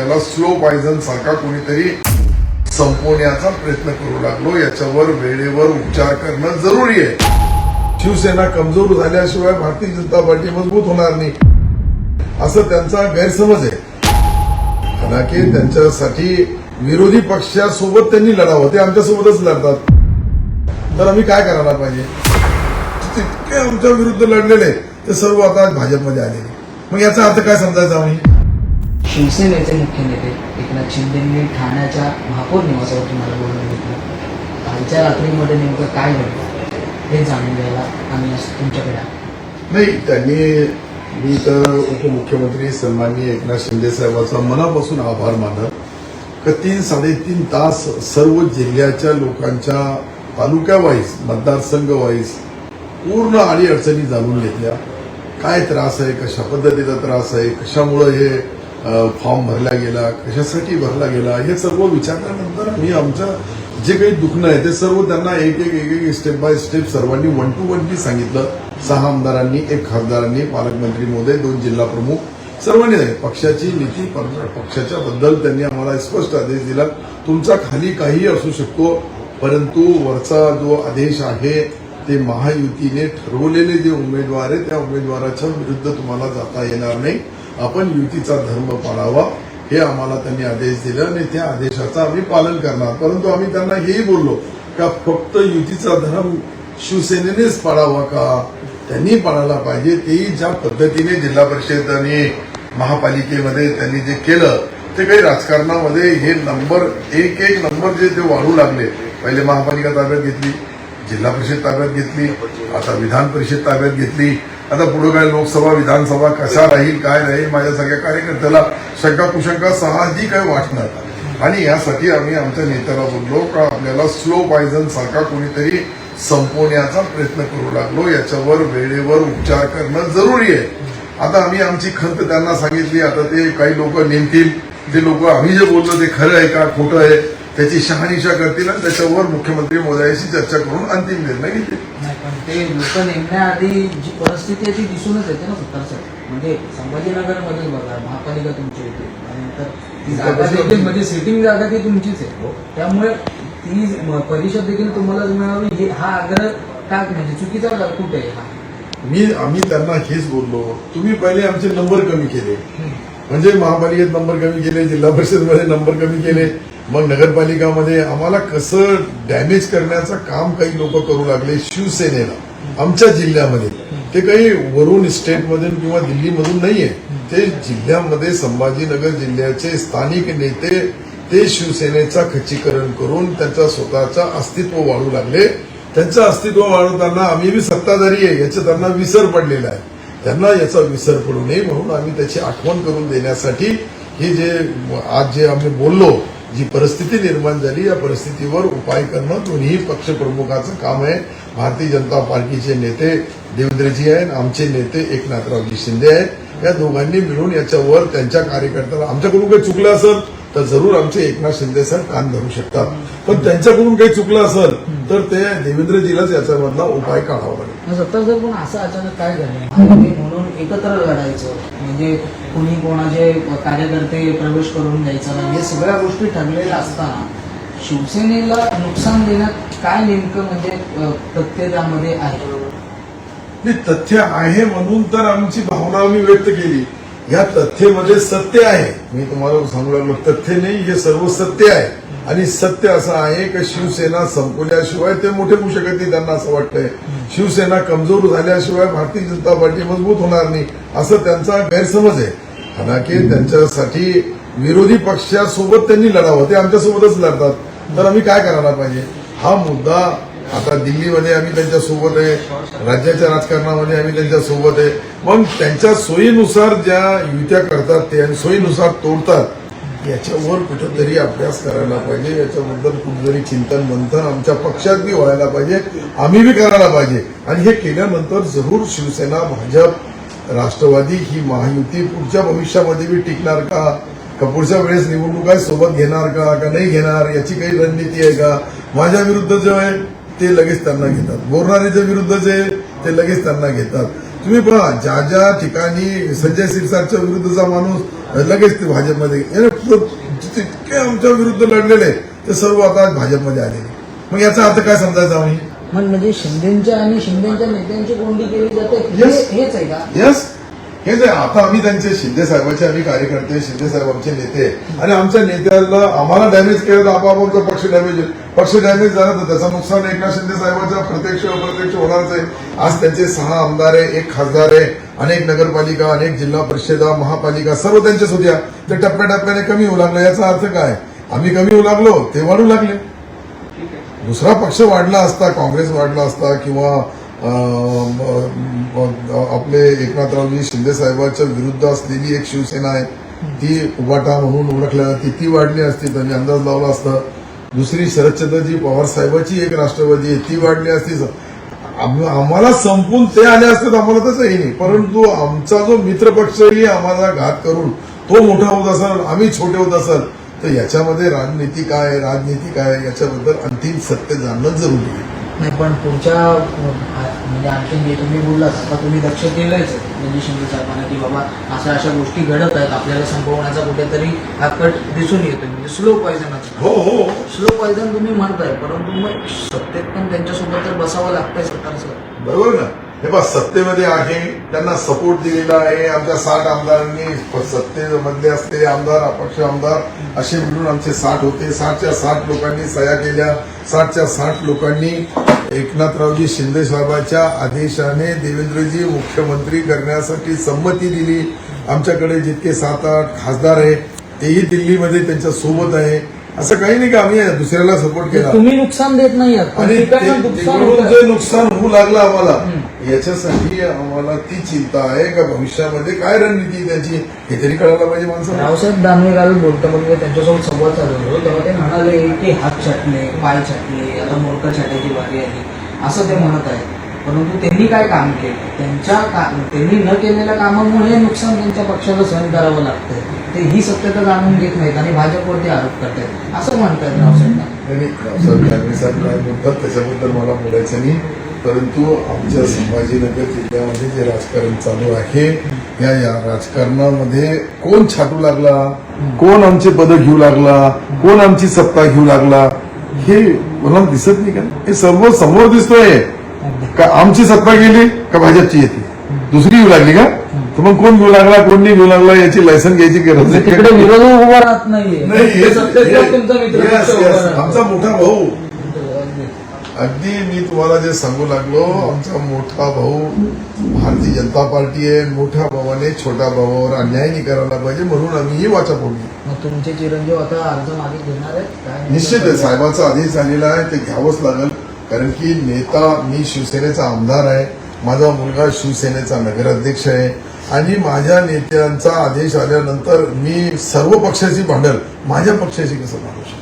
आपल्याला slow poison सारखा कोणीतरी संपवण्याचा प्रयत्न करू लागलो. याच्यावर वेळेवर उपचार करणं जरुरी आहे. शिवसेना कमजोर झाल्याशिवाय भारतीय जनता पार्टी मजबूत होणार नाही असं त्यांचा गैरसमज आहे. हालांकि त्यांच्यासाठी विरोधी पक्षासोबत त्यांनी लढावं, ते आमच्यासोबतच लढतात. तर आम्ही काय करायला पाहिजे? तितके आमच्या विरुद्ध लढलेले ते सर्व आता भाजपमध्ये आलेले. मग याचा अर्थ काय समजायचा? आम्ही शिवसेनेचे मुख्य नेते एकनाथ शिंदेंनी ठाण्याच्या महापौर निवासावर तुम्हाला बोलवून घेतलं. कालच्या रात्रीमध्ये नेमकं काय घडलं हे जाणून घ्यायला आम्ही आज तुमच्याकडे आलो. नाही, त्यांनी मी तर उपमुख्यमंत्री सन्माननीय एकनाथ शिंदे साहेबांचा मनापासून आभार मानत का 3-3.5 तास सर्व जिल्ह्याच्या लोकांच्या तालुक्या वाईज मतदारसंघ वाईज पूर्ण अडीअडचणी जाणून घेतल्या. काय त्रास आहे, कशा पद्धतीचा त्रास आहे, कशामुळे हे फॉर्म भरला गेला, कशासाठी भरला गेला, हे सर्व विचारल्यानंतर मी आमचं जे काही दुखणं आहे ते सर्व त्यांना एक एक स्टेप बाय स्टेप सर्वांनी 1 to 1 सांगितलं. 6 आमदारांनी, 1 खासदारांनी, पालकमंत्री महोदय, 2 जिल्हा प्रमुख सर्वांनी पक्षाची नीती पक्षाच्या बद्दल त्यांनी आम्हाला स्पष्ट आदेश दिला. तुमचा खाली काही असू शकतो, परंतु वरचा जो आदेश आहे ते महायुतीने ठरवलेले जे उमेदवार आहे त्या उमेदवाराच्या विरुद्ध तुम्हाला जाता येणार नाही. आपण युतीचा धर्म पाळावा हे आम्हाला त्यांनी आदेश दिले आणि त्या आदेशाचं आम्ही पालन करणार. परंतु आम्ही त्यांना हेही बोललो का फक्त युतीचा धर्म शिवसेनेनेच पाळावा का? त्यांनी पाळायला पाहिजे. तेही ज्या पद्धतीने जिल्हा परिषद आणि महापालिकेमध्ये त्यांनी जे केलं ते काही राजकारणामध्ये हे नंबर एक नंबर जे ते वाढू लागले. पहिले महापालिका ताब्यात घेतली, जिल्हा परिषद ताब्यात घेतली, आता विधान परिषद ताब्यात घेतली. आता पुढे काय लोकसभा विधानसभा कशा राहील काय राहील माझ्या सगळ्या कार्यकर्त्याला शंका कुशंका साहजिक आहे वाटणार. आणि यासाठी आम्ही आमच्या नेत्याला बोललो का आपल्याला स्लो पॉयझन सारखा कोणीतरी संपवण्याचा प्रयत्न करू लागलो. याच्यावर वेळेवर उपचार करणं जरुरी आहे. आता आम्ही आमची खंत त्यांना सांगितली. आता ते काही लोक नेमतील, जे लोक आम्ही जे बोललो ते खरं आहे का खोटं आहे त्याची शहानिशा करतील आणि त्याच्यावर मुख्यमंत्री महोदयाशी चर्चा करून अंतिम निर्णय घेतील. नाही, पण ते लोक नेमण्याआधी जी परिस्थिती आहे ती दिसूनच येते ना सत्तासाठी. म्हणजे संभाजीनगरमध्ये बघा महापालिका तुमची होती आणि नंतर ती जागा देखील म्हणजे सिटिंग जागा ती तुमचीच आहे. त्यामुळे ती परिषद देखील तुम्हालाच मिळावी हा आग्रह का म्हणजे चुकीचा कुठे आहे हा? आम्ही त्यांना हेच बोललो, तुम्ही पहिले आमचे नंबर कमी केले, म्हणजे महापालिकेत नंबर कमी केले, जिल्हा परिषदमध्ये नंबर कमी केले, मग नगरपालिकामध्ये आम्हाला कसं डॅमेज करण्याचं काम काही लोक करू लागले शिवसेनेला आमच्या जिल्ह्यामध्ये. ते काही वरून स्टेटमधून किंवा दिल्लीमधून नाहीये, ते जिल्ह्यामध्ये संभाजीनगर जिल्ह्याचे स्थानिक नेते ते शिवसेनेचा खच्चीकरण करून त्यांचा स्वतःचा अस्तित्व वाढू लागले. त्यांचं अस्तित्व वाढवताना आम्ही बी सत्ताधारी आहे याचा त्यांना विसर पडलेला आहे. त्यांना याचा विसर पडू नये म्हणून आम्ही त्याची आठवण करून देण्यासाठी हे जे आज जे आम्ही बोललो, जी परिस्थिती निर्माण झाली या परिस्थितीवर उपाय करणं दोन्ही पक्षप्रमुखाचं काम आहे. भारतीय जनता पार्टीचे नेते देवेंद्रजी आहेत, आमचे नेते एकनाथरावजी शिंदे आहेत. या दोघांनी मिळून याच्यावर त्यांच्या कार्यकर्त्याला आमच्याकडून काही चुकलं असेल तर जरूर आमचे एकनाथ शिंदे साहेब कान धरू शकतात, पण त्यांच्याकडून काही चुकलं असेल तर ते देवेंद्रजीलाच याच्यामधला उपाय काढावा लागेल. सत्ता जर पण असं अचानक काय झालं म्हणून एकत्र लढायचं म्हणजे कुणी कोणाचे कार्यकर्ते प्रवेश करून द्यायचा नाही हे सगळ्या गोष्टी ठरलेल्या असताना शिवसेनेला नुकसान देण्यात काय नेमकं म्हणजे तथ्य त्यामध्ये आहे? तथ्य आहे म्हणून तर आमची भावना आम्ही व्यक्त केली. या तथ्यमध्ये सत्य आहे. मी तुम्हाला सांगू लागलो तथ्य नाही, हे सर्व सत्य आहे. आणि सत्य असं आहे की शिवसेना संपवल्याशिवाय ते मोठे होऊ शकत नाही. त्यांना असं वाटतंय शिवसेना कमजोर झाल्याशिवाय भारतीय जनता पार्टी मजबूत होणार नाही असं त्यांचा गैरसमज आहे. हालांकि त्यांच्यासाठी विरोधी पक्षासोबत त्यांनी लढावं, ते आमच्यासोबतच लढतात. तर आम्ही काय करायला पाहिजे? हा मुद्दा आता दिल्लीमध्ये आम्ही त्यांच्यासोबत आहे, राज्याच्या राजकारणामध्ये आम्ही त्यांच्यासोबत आहे. मग त्यांच्या सोयीनुसार ज्या युत्या करतात ते आणि सोयीनुसार तोडतात याच्यावर कुठेतरी अभ्यास करायला पाहिजे. याच्याबद्दल कुठेतरी चिंतन मंथन आमच्या पक्षात बी व्हायला पाहिजे, आम्ही बी करायला पाहिजे. आणि हे केल्यानंतर जरूर शिवसेना, भाजप, राष्ट्रवादी ही महायुती पुढच्या भविष्यामध्ये बी टिकणार का पुढच्या वेळेस निवडणुका सोबत घेणार का नाही घेणार याची काही रणनीती आहे का? माझ्या विरुद्ध जे आहे ते लगेच त्यांना घेतात, बोलणाऱ्याच्या विरुद्ध जे ते लगेच त्यांना घेतात. तुम्ही पहा ज्या ज्या ठिकाणी संजय शिरसाटच्या विरुद्धचा माणूस लगेच ते भाजपमध्ये जितके आमच्या विरुद्ध लढलेले ते सर्व आता भाजपमध्ये आलेले. मग याचा अर्थ काय समजायचा आम्ही? म्हणजे शिंदेच्या आणि शिंदेच्या नेत्यांची कोंडी केली जाते Yes. हेच आहे का? यस, हेच आहे. आता आम्ही त्यांचे शिंदे साहेबांचे आम्ही कार्यकर्ते, शिंदे साहेब आमचे नेते आणि आमच्या नेत्याला आम्हाला डॅमेज केलं तर आपापचा पक्ष डॅमेज होईल. पक्ष डॅमेज झाला तर त्याचं नुकसान एकनाथ शिंदे साहेबांचा प्रत्यक्ष अप्रत्यक्ष होणारच आहे. आज त्यांचे 6 आमदार आहे, 1 खासदार आहे, अनेक नगरपालिका, अनेक जिल्हा परिषदा, महापालिका सर्व त्यांच्याच होत्या. ते टप्प्याटप्प्याने कमी होऊ लागलं. याचा अर्थ काय? आम्ही कमी होऊ लागलो, ते वाढू लागले. दुसरा पक्ष वाढला असता, काँग्रेस वाढला असता किंवा आपले एकनाथरावजी शिंदे साहेबांच्या विरुद्ध असलेली एक शिवसेना आहे ती उबाटा म्हणून ओळखल्या जाते, ती वाढली असती. त्यांनी अंदाज लावला असता. दुसरी शरदचंद्रजी पवार साहेबांची एक राष्ट्रवादी आहे ती वाढली असती. आम्हाला संपून ते आले असतात आम्हाला तसंही नाही. परंतु आमचा जो मित्रपक्षही आम्हाला घात करून तो मोठा होत असेल, आम्ही छोटे होत असेल तर याच्यामध्ये राजनीती काय याच्याबद्दल अंतिम सत्य जाणणं जरुरी आहे. नाही पण पुढच्या म्हणजे आणखी जे तुम्ही बोललात आता तुम्ही लक्ष दिलंच म्हणजे शिंदे साहेबांना की बाबा अशा गोष्टी घडत आहेत, आपल्याला संपवण्याचा कुठेतरी हा कट दिसून येतो. म्हणजे स्लो पॉयझन हो स्लो पॉयझन तुम्ही म्हणताय, परंतु मग सत्तेत पण त्यांच्यासोबत तर बसावं लागतंय सरकारचं. बरोबर ना. हे बघ सत्तेमध्ये आहे, त्यांना सपोर्ट दिलेला आहे. आमच्या 60 आमदारांनी सत्तेमधले असलेले आमदार, अपक्ष आमदार असे मिळून आमचे 60 होते. 60च्या 60 लोकांनी सह्या केल्या. 60च्या 60 लोकांनी एकनाथरावजी शिंदे साहेबांच्या आदेशाने देवेंद्रजी मुख्यमंत्री करण्यासाठी संमती दिली. आमच्याकडे जितके 7-8 खासदार आहे तेही दिल्लीमध्ये त्यांच्या सोबत आहे. असं काही नाही का आम्ही दुसऱ्याला सपोर्ट केला. तुम्ही नुकसान देत नाही आहात, पण आणि ठिकाणी नुकसान तिकडून होतंय. जे नुकसान होऊ लागलं आम्हाला याच्यासाठी आम्हाला ती चिंता आहे का भविष्यामध्ये काय रणनीती त्याची हे तरी कळायला पाहिजे माणसाला. रावसाहेब दानवे काल बोलताना त्यांच्यासोबत संवाद चालवलो तेव्हा ते म्हणाले की हात छाटले, पाय छाटले, आता मोर्चा छाटायची बारी आली असं ते म्हणत आहे. परंतु त्यांनी काय काम केलं? त्यांनी न केलेल्या कामामुळे नुकसान त्यांच्या पक्षाला सहन करावं लागतंय. ते ही सत्यता जाणून घेत नाहीत आणि भाजपवरती आरोप करतायत असं म्हणतात रावसाहेबांना. रावसाहेब दानवे साहेब काय बोलतात त्याच्याबद्दल मला बोलायचं नाही. परंतु आमच्या संभाजीनगर जिल्ह्यामध्ये जे राजकारण चालू आहे या राजकारणामध्ये कोण छाटू लागला, कोण आमचे पदं घेऊ लागला, कोण आमची सत्ता घेऊ लागला हे मला दिसत नाही का? हे सर्व समोर दिसतोय. का आमची सत्ता गेली का भाजपची येते, दुसरी येऊ लागली का? तर मग कोण घेऊ लागला कोण नाही घेऊ लागला याची लायसन घ्यायची गरज नाही. तिकडे विरोध उभा राहत नाहीये. नाही. तुमचा मित्र आमचा मोठा भाऊ अगदी मी तुम्हाला जे सांगू लागलो आमचा मोठा भाऊ भारतीय जनता पार्टी आहे. मोठ्या भावाने छोट्या भावावर अन्याय नाही करायला पाहिजे म्हणून आम्ही ही वाचा फोडली. मग तुमचे चिरंजीव आता अर्ज मागे घेणार आहेत काय? निश्चित आहे. साहेबांचा आदेश झालेला आहे ते घ्यावंच लागेल. कारण की नेता मी शिवसेनेचा आमदार आहे, माझा मुलगा शिवसेनेचा नगराध्यक्ष आहे आणि माझ्या नेत्यांचा आदेश आल्यानंतर मी सर्व पक्षाची भांडल माझ्या पक्षाची कसं भांडू शकतो?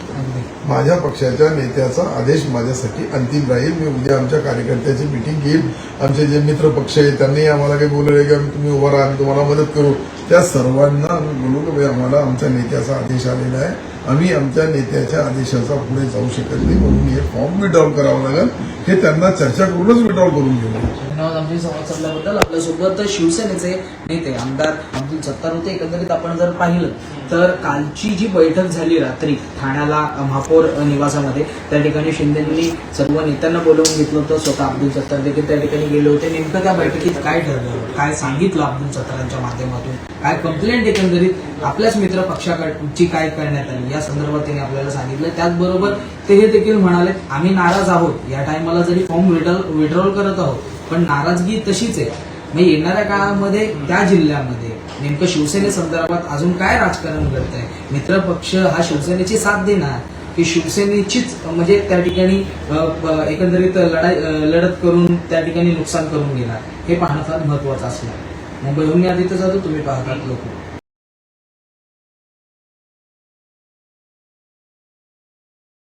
माझ्या पक्षाच्या नेत्याचा आदेश माझ्यासाठी अंतिम राहील. मी उद्या आमच्या कार्यकर्त्याची मिटिंग घेईल. आमचे जे मित्र पक्ष आहेत त्यांनी आम्हाला काही बोलले की तुम्ही उभा राहा, आम्ही तुम्हाला मदत करू. त्या सर्वांना आम्ही बोलू की आम्हाला आमच्या नेत्याचा आदेश आलेला आहे, आम्ही आमच्या नेत्याच्या आदेशाचा पुढे जाऊ शकत नाही म्हणून हे फॉर्म विड्रॉल करावं लागेल. हे त्यांना चर्चा करूनच विड्रॉल करून घेऊ. धन्यवाद आमची संवाद साधल्याबद्दल. आपल्यासोबत शिवसेनेचे नेते आमदार अब्दुल सत्तार होते. एकंदरीत आपण जर पाहिलं तर कालची जी बैठक झाली रात्री ठाण्याला महापौर निवासामध्ये त्या ठिकाणी शिंदेंनी सर्व नेत्यांना बोलवून घेतलं होतं. स्वतः अब्दुल सत्तार देखील त्या ठिकाणी गेले होते. नेमकं त्या बैठकीत काय ठरलं, काय सांगितलं अब्दुल सत्तारांच्या माध्यमातून, काय कंप्लेंट एकंदरीत आपल्याच मित्र पक्षाकडची काय करण्यात आली या संदर्भात त्यांनी आपल्याला सांगितलं. त्याचबरोबर ते हे देखील म्हणाले आम्ही नाराज आहोत, या टायमाला जरी फॉर्म विड्रॉल करत आहोत पण नाराजगी तशीच आहे. मग येणाऱ्या काळामध्ये त्या जिल्ह्यामध्ये नेमकं शिवसेनेसंदर्भात अजून काय राजकारण घडत आहे? मित्रपक्ष हा शिवसेनेची साथ देणार की शिवसेनेचीच म्हणजे त्या ठिकाणी एकंदरीत लढत करून त्या ठिकाणी नुकसान करून घेणार हे पाहणं फार महत्वाचं असणार. मुंबईहून आदित्य जाधव, तुम्ही पाहतात लोक.